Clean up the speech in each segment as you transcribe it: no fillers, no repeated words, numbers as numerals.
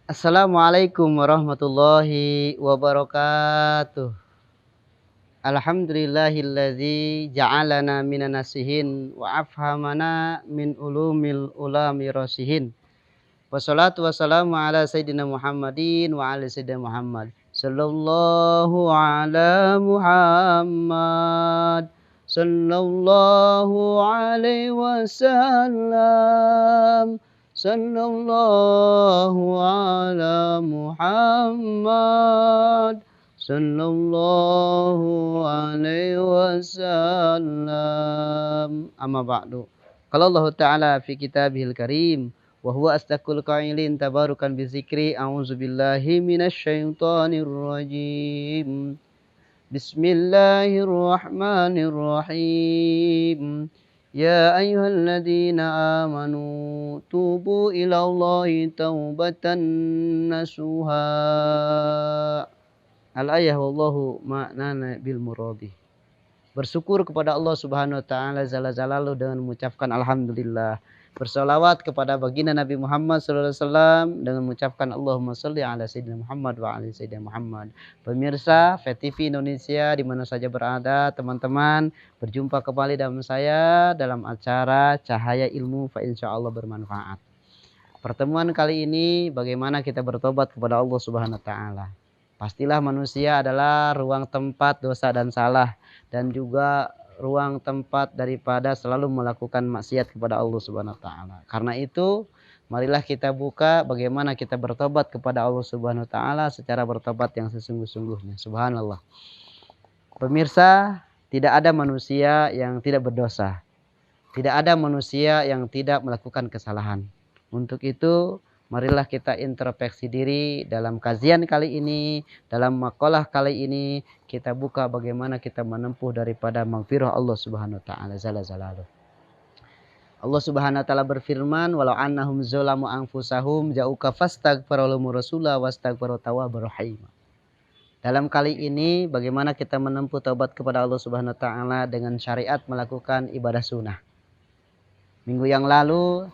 Assalamualaikum warahmatullahi wabarakatuh. Alhamdulillahilladzi ja'alana minan nasihin wa afhamana min ulumil ulami rasihin. Wassalatu wassalamu ala sayyidina Muhammadin wa ala sayyidina Muhammad. Sallallahu ala Muhammad. Sallallahu alaihi wasallam. Sallallahu ala Muhammad. Sallallahu alaihi wasallam. Amma ba'du. Qala Allah Ta'ala fi kitabihil karim wa huwa astaqul qailin tabarukan bizikri a'udzubillahi minasyaitonir rajim. Bismillahirrahmanirrahim. Ya ayyuhalladzina amanu tubu ilallahi taubatan nasuha. Al-ayah wallahu ma'nana bil muradi. Bersyukur kepada Allah Subhanahu wa taala jalla jalaluhu dengan mengucapkan alhamdulillah. Bersolawat kepada baginda Nabi Muhammad sallallahu alaihi wasallam dengan mengucapkan Allahumma shalli ala sayyidina Muhammad wa ala sayyidina Muhammad. Pemirsa VTV Indonesia di mana saja berada, teman-teman, berjumpa kembali dengan saya dalam acara Cahaya Ilmu fa insyaallah bermanfaat. Pertemuan kali ini bagaimana kita bertobat kepada Allah Subhanahu wa taala. Pastilah manusia adalah ruang tempat dosa dan salah, dan juga ruang tempat daripada selalu melakukan maksiat kepada Allah Subhanahu wa taala. Karena itu, marilah kita buka bagaimana kita bertobat kepada Allah Subhanahu wa taala secara bertobat yang sesungguh-sungguhnya. Subhanallah. Pemirsa, tidak ada manusia yang tidak berdosa. Tidak ada manusia yang tidak melakukan kesalahan. Untuk itu, marilah kita introspeksi diri dalam kajian kali ini, dalam makalah kali ini, kita buka bagaimana kita menempuh daripada maghfirah Allah Subhanahu wa taala jalla jalaluhu. Allah Subhanahu wa taala berfirman, "Walau annahum zalamu anfusahum ja'uka fastaghfiru lahum rasulah wastaghfiru tawwabur rahim." Dalam kali ini bagaimana kita menempuh taubat kepada Allah Subhanahu wa taala dengan syariat melakukan ibadah sunnah. Minggu yang lalu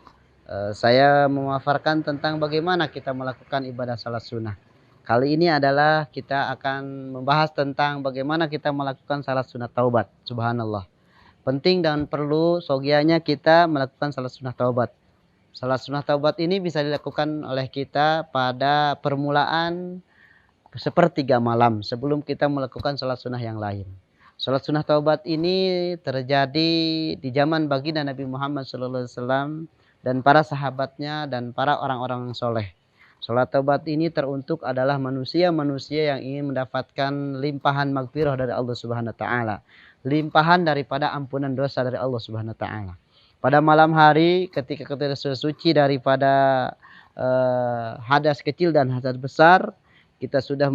saya memaparkan tentang bagaimana kita melakukan ibadah salat sunnah. Kali ini adalah kita akan membahas tentang bagaimana kita melakukan salat sunnah taubat. Subhanallah. Penting dan perlu sogianya kita melakukan salat sunnah taubat. Salat sunnah taubat ini bisa dilakukan oleh kita pada permulaan sepertiga malam sebelum kita melakukan salat sunnah yang lain. Salat sunnah taubat ini terjadi di zaman baginda Nabi Muhammad SAW dan para sahabatnya dan para orang-orang soleh. Salat taubat ini teruntuk adalah manusia-manusia yang ingin mendapatkan limpahan maghfirah dari Allah Subhanahu wa taala. Limpahan daripada ampunan dosa dari Allah Subhanahu wa taala. Pada malam hari ketika kita sudah suci daripada hadas kecil dan hadas besar, kita sudah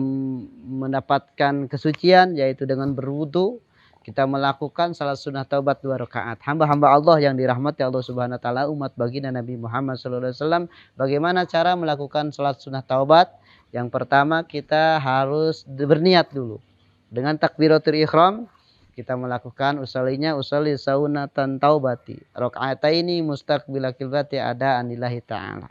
mendapatkan kesucian yaitu dengan berwudu. Kita melakukan salat sunnah taubat 2 rakaat. Hamba-hamba Allah yang dirahmati Allah Subhanahu wa taala, umat baginda Nabi Muhammad sallallahu alaihi wasallam, bagaimana cara melakukan salat sunnah taubat? Yang pertama kita harus berniat dulu. Dengan takbiratul ihram kita melakukan usalli saunatan taubati. Rakaataini mustaqbilal qiblati ada anillahi taala.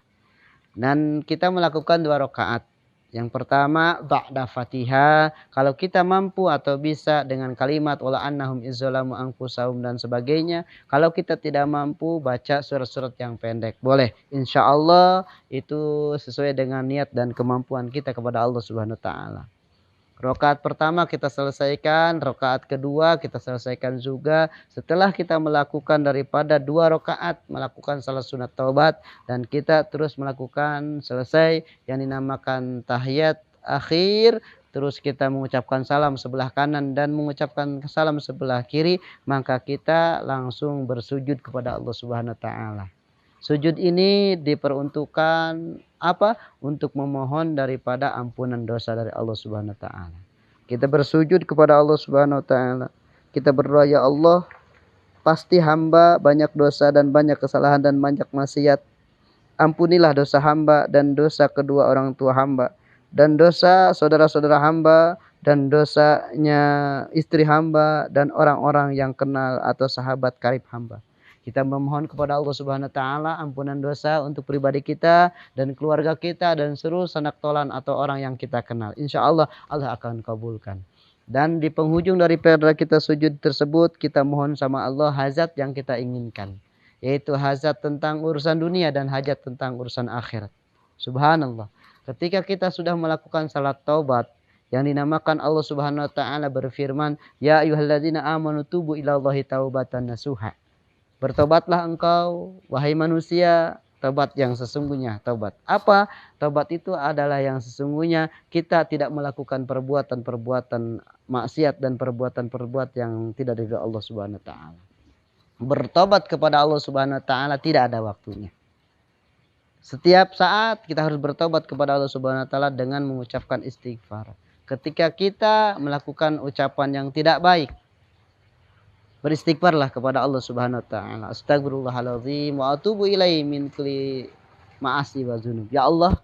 Dan kita melakukan 2 rakaat. Yang pertama ba'da Fatihah, kalau kita mampu atau bisa dengan kalimat wala annahum izzalamu anfusahum dan sebagainya. Kalau kita tidak mampu baca surat-surat yang pendek, boleh. Insyaallah itu sesuai dengan niat dan kemampuan kita kepada Allah Subhanahu wa taala. Rakaat pertama kita selesaikan, rakaat kedua kita selesaikan juga. Setelah kita melakukan daripada 2 rakaat melakukan salat sunat taubat, dan kita terus melakukan selesai yang dinamakan tahiyat akhir, terus kita mengucapkan salam sebelah kanan dan mengucapkan salam sebelah kiri, maka kita langsung bersujud kepada Allah Subhanahu wa taala. Sujud ini diperuntukkan apa? Untuk memohon daripada ampunan dosa dari Allah Subhanahu wa taala. Kita bersujud kepada Allah Subhanahu wa taala. Kita berdoa, ya Allah, pasti hamba banyak dosa dan banyak kesalahan dan banyak maksiat. Ampunilah dosa hamba dan dosa kedua orang tua hamba dan dosa saudara-saudara hamba dan dosanya istri hamba dan orang-orang yang kenal atau sahabat karib hamba. Kita memohon kepada Allah Subhanahu wa taala ampunan dosa untuk pribadi kita dan keluarga kita dan seluruh sanak tolan atau orang yang kita kenal. Insya Allah Allah akan kabulkan. Dan di penghujung daripada kita sujud tersebut, kita mohon sama Allah hajat yang kita inginkan, yaitu hajat tentang urusan dunia dan hajat tentang urusan akhirat. Subhanallah. Ketika kita sudah melakukan salat taubat yang dinamakan Allah Subhanahu wa taala berfirman, "Ya ayyuhalladzina amanu tubu ilallahi taubatan nasuha." Bertobatlah engkau wahai manusia, taubat yang sesungguhnya. Taubat apa? Taubat itu adalah yang sesungguhnya kita tidak melakukan perbuatan-perbuatan maksiat dan perbuatan-perbuatan yang tidak diridhoi Allah Subhanahu wa taala. Bertobat kepada Allah Subhanahu wa taala tidak ada waktunya. Setiap saat kita harus bertobat kepada Allah Subhanahu wa taala dengan mengucapkan istighfar. Ketika kita melakukan ucapan yang tidak baik, beristighfarlah kepada Allah Subhanahu wa taala. Astagfirullahaladzim wa atubu ilaihi min kulli ma'asi wa dzunub. Ya Allah,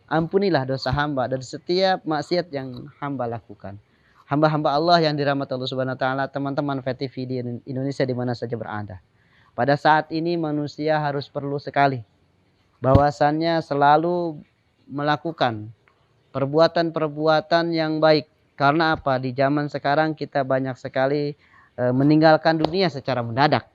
ampunilah dosa hamba dari setiap maksiat yang hamba lakukan. Hamba-hamba Allah yang dirahmati Allah Subhanahu wa taala, teman-teman VTV di Indonesia di mana saja berada. Pada saat ini manusia harus perlu sekali bahwasannya selalu melakukan perbuatan-perbuatan yang baik. Karena apa? Di zaman sekarang kita banyak sekali meninggalkan dunia secara mendadak.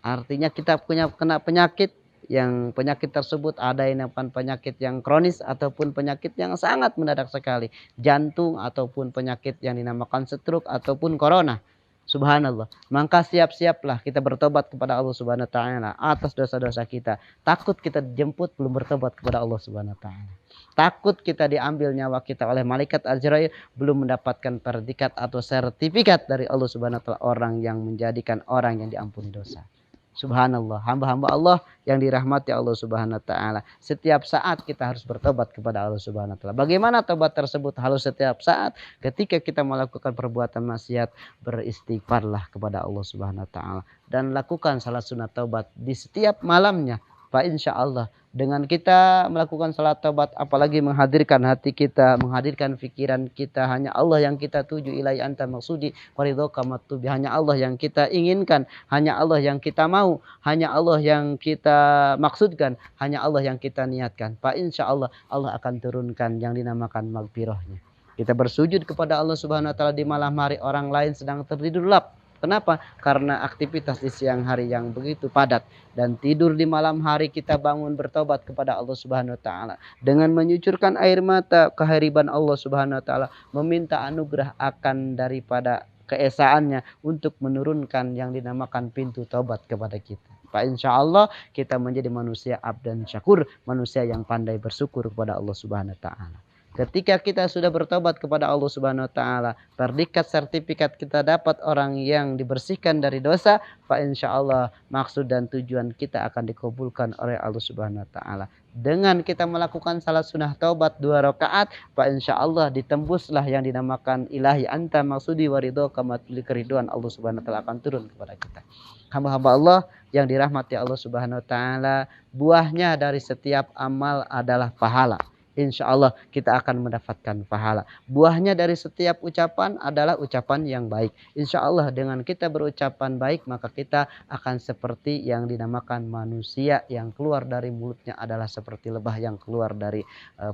Artinya kita punya kena penyakit, yang penyakit tersebut ada yang namanya penyakit yang kronis ataupun penyakit yang sangat mendadak sekali. Jantung ataupun penyakit yang dinamakan stroke ataupun corona. Subhanallah. Maka siap-siaplah kita bertobat kepada Allah Subhanahu wa taala atas dosa-dosa kita. Takut kita dijemput belum bertobat kepada Allah Subhanahu wa taala. Takut kita diambil nyawa kita oleh malaikat Azrail belum mendapatkan predikat atau sertifikat dari Allah Subhanahu wa taala orang yang menjadikan orang yang diampuni dosa. Subhanallah, hamba-hamba Allah yang dirahmati Allah Subhanahu wa taala. Setiap saat kita harus bertobat kepada Allah Subhanahu wa taala. Bagaimana tobat tersebut? Harus setiap saat ketika kita melakukan perbuatan maksiat, beristighfarlah kepada Allah Subhanahu wa taala dan lakukan salat sunat taubat di setiap malamnya. Fa insyaallah dengan kita melakukan salat taubat, apalagi menghadirkan hati kita, menghadirkan pikiran kita, hanya Allah yang kita tuju, ilai anta maksudi waridhoka matubi, hanya Allah yang kita inginkan, hanya Allah yang kita mau, hanya Allah yang kita maksudkan, hanya Allah yang kita niatkan. Fa insyaallah Allah akan turunkan yang dinamakan magfirahnya. Kita bersujud kepada Allah Subhanahu wa taala di malam hari, orang lain sedang tertidur lelap. Kenapa? Karena aktivitas di siang hari yang begitu padat, dan tidur di malam hari kita bangun bertobat kepada Allah Subhanahu wa taala dengan menyucurkan air mata kehadiran Allah Subhanahu wa taala, meminta anugerah akan daripada keesaannya untuk menurunkan yang dinamakan pintu taubat kepada kita. Pak insyaallah kita menjadi manusia abdan syakur, manusia yang pandai bersyukur kepada Allah Subhanahu wa taala. Ketika kita sudah bertobat kepada Allah Subhanahu wa taala, predikat sertifikat kita dapat orang yang dibersihkan dari dosa, fa insyaallah maksud dan tujuan kita akan dikabulkan oleh Allah Subhanahu wa taala. Dengan kita melakukan salat sunah taubat 2 rakaat, fa insyaallah ditembuslah yang dinamakan ilahi anta maksudi waridho kamatuli keriduan Allah Subhanahu wa taala akan turun kepada kita. Hamba-hamba Allah yang dirahmati Allah Subhanahu wa taala, buahnya dari setiap amal adalah pahala. Insya Allah kita akan mendapatkan pahala. Buahnya dari setiap ucapan adalah ucapan yang baik. Insya Allah dengan kita berucapan baik, maka kita akan seperti yang dinamakan manusia yang keluar dari mulutnya adalah seperti lebah yang keluar dari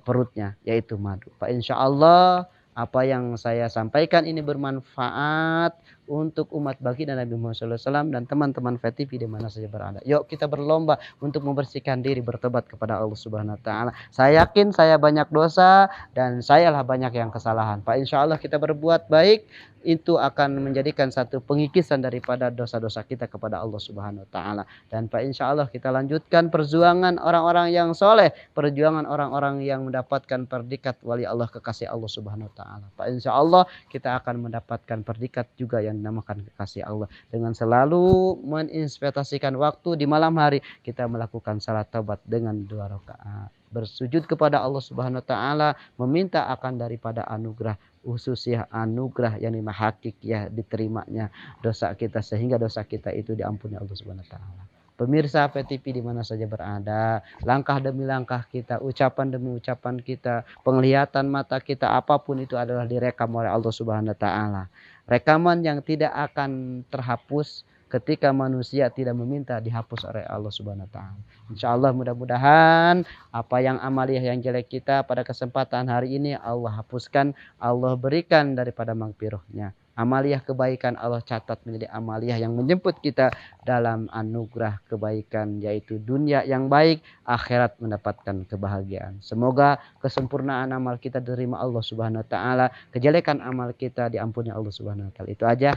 perutnya, yaitu madu. Pak insya Allah apa yang saya sampaikan ini bermanfaat untuk umat baginda Nabi Muhammad SAW dan teman-teman VTV di mana saja berada. Yuk kita berlomba untuk membersihkan diri, bertobat kepada Allah Subhanahu wa taala. Saya yakin saya banyak dosa dan sayalah banyak yang kesalahan. Pak insya Allah kita berbuat baik, itu akan menjadikan satu pengikisan daripada dosa-dosa kita kepada Allah Subhanahu wa taala. Dan Pak insya Allah kita lanjutkan perjuangan orang-orang yang soleh, perjuangan orang-orang yang mendapatkan predikat wali Allah, kekasih Allah Subhanahu wa taala. Pak insya Allah kita akan mendapatkan predikat juga yang dinamakan kekasih Allah dengan selalu menginvestasikan waktu di malam hari kita melakukan salat taubat dengan 2 rakaat, bersujud kepada Allah Subhanahu wa taala, meminta akan daripada anugerah khususnya anugerah yang hakikiyah diterimanya dosa kita sehingga dosa kita itu diampuni Allah Subhanahu wa taala. Pemirsa VTV di mana saja berada, langkah demi langkah kita, ucapan demi ucapan kita, penglihatan mata kita, apapun itu adalah direkam oleh Allah Subhanahu wa taala. Rekaman yang tidak akan terhapus ketika manusia tidak meminta dihapus oleh Allah Subhanahu wa taala. Insyaallah mudah-mudahan apa yang amaliyah yang jelek kita pada kesempatan hari ini Allah hapuskan, Allah berikan daripada magfirahnya. Amaliyah kebaikan Allah catat menjadi amaliyah yang menjemput kita dalam anugerah kebaikan, yaitu dunia yang baik, akhirat mendapatkan kebahagiaan. Semoga kesempurnaan amal kita diterima Allah Subhanahu wa taala, kejelekan amal kita diampuni Allah Subhanahu wa taala. Itu aja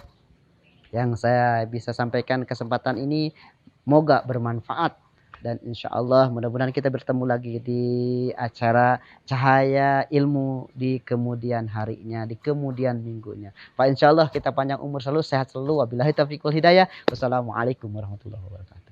yang saya bisa sampaikan kesempatan ini. Moga bermanfaat dan insya Allah mudah-mudahan kita bertemu lagi di acara Cahaya Ilmu di kemudian harinya, di kemudian minggunya. Pak, insya Allah kita panjang umur selalu, sehat selalu. Wabillahi taufiq wal hidayah. Wassalamualaikum warahmatullahi wabarakatuh.